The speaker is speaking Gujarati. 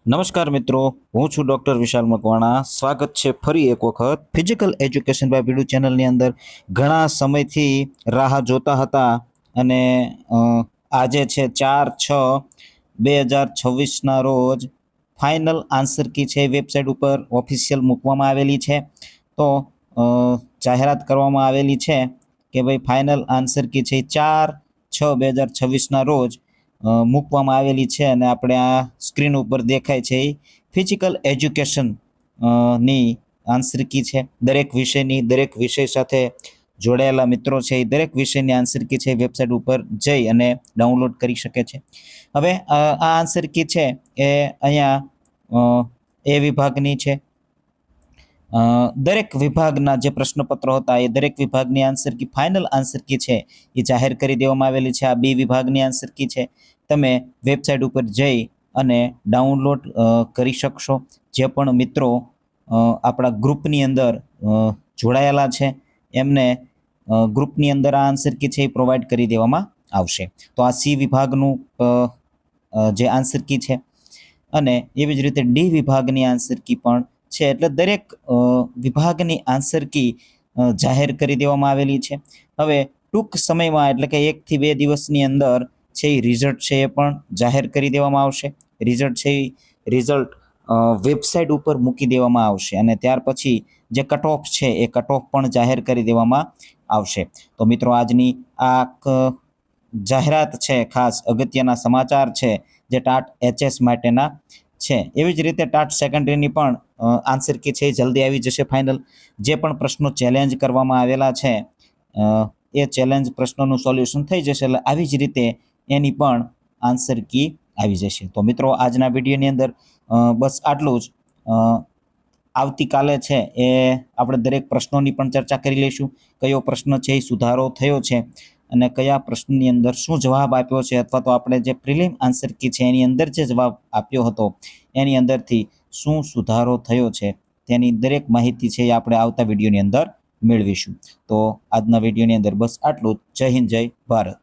નમસ્કાર મિત્રો, હું છું ડૉક્ટર વિશાલ મકવાણા. સ્વાગત છે ફરી એક વખત ફિઝિકલ એજ્યુકેશન બાય બીડુ ચેનલની અંદર. ઘણા સમયથી રાહ જોતા હતા અને આજે છે 4/6/2026ના રોજ ફાઇનલ આન્સર કી છે વેબસાઇટ ઉપર ઓફિશિયલ મૂકવામાં આવેલી છે. તો જાહેરાત કરવામાં આવેલી છે કે ભાઈ ફાઇનલ આન્સર કી છે 4/6/2026ના રોજ મૂકવામાં આવેલી છે અને આપણે આ સ્ક્રીન ઉપર દેખાય છે એ ફિઝિકલ એજ્યુકેશન ની આન્સર કી છે. દરેક વિષયની દરેક વિષય સાથે જોડાયેલા મિત્રો છે એ દરેક વિષયની આન્સર કી છે વેબસાઇટ ઉપર જઈ અને ડાઉનલોડ કરી શકે છે. હવે આ આન્સર કી છે એ અહીંયા એ વિભાગની છે. દરેક વિભાગના જે પ્રશ્નપત્રો હતા એ દરેક વિભાગની answer key final answer key છે એ જાહેર કરી દેવામાં આવેલી છે. આ બી વિભાગની આન્સર કી છે. તમે વેબસાઇટ ઉપર જઈ અને ડાઉનલોડ કરી શકશો. જે પણ મિત્રો આપણા ગ્રુપની અંદર જોડાયેલા છે એમને ગ્રુપની અંદર આ આન્સર કી છે એ પ્રોવાઈડ કરી દેવામાં આવશે. તો આ સી વિભાગનું જે આન્સર કી છે અને એવી જ રીતે ડી વિભાગની આન્સર કી પણ છે. એટલે દરેક વિભાગની આન્સર કી જાહેર કરી દેવામાં આવેલી છે. હવે ટૂંક સમયમાં એટલે કે 1 થી 2 દિવસની અંદર છે એ રિઝલ્ટ છે એ પણ જાહેર કરી દેવામાં આવશે. રિઝલ્ટ છે એ રિઝલ્ટ વેબસાઇટ ઉપર મૂકી દેવામાં આવશે અને ત્યાર પછી જે કટ ઓફ છે એ કટ ઓફ પણ જાહેર કરી દેવામાં આવશે. તો મિત્રો આજની આ જાહેરાત છે, ખાસ અગત્યના સમાચાર છે જે ટાટ એચએસ માટેના છે. એવી જ રીતે ટાટ સેકન્ડરીની પણ આન્સર કી છે એ જલ્દી આવી જશે ફાઇનલ. જે પણ પ્રશ્નો ચેલેન્જ કરવામાં આવેલા છે એ ચેલેન્જ પ્રશ્નોનું સોલ્યુશન થઈ જશે. એટલે આવી જ રીતે એની પણ આન્સર કી આવી જશે. તો મિત્રો આજના વિડીયોની અંદર બસ આટલું જ. આવતીકાલે છે એ આપણે દરેક પ્રશ્નોની પણ ચર્ચા કરી લઈશું. કયો પ્રશ્ન છે એ સુધારો થયો છે અને કયા પ્રશ્નની અંદર શું જવાબ આપ્યો છે, અથવા તો આપણે જે પ્રિલિમ આન્સર કી છે એની અંદર જે જવાબ આપ્યો હતો એની અંદરથી શું સુધારો થયો છે તેની દરેક માહિતી છે એ આપણે આવતા વિડીયોની અંદર મેળવીશું. તો આજના વિડીયોની અંદર બસ આટલું જ. જય હિન્દ, જય ભારત.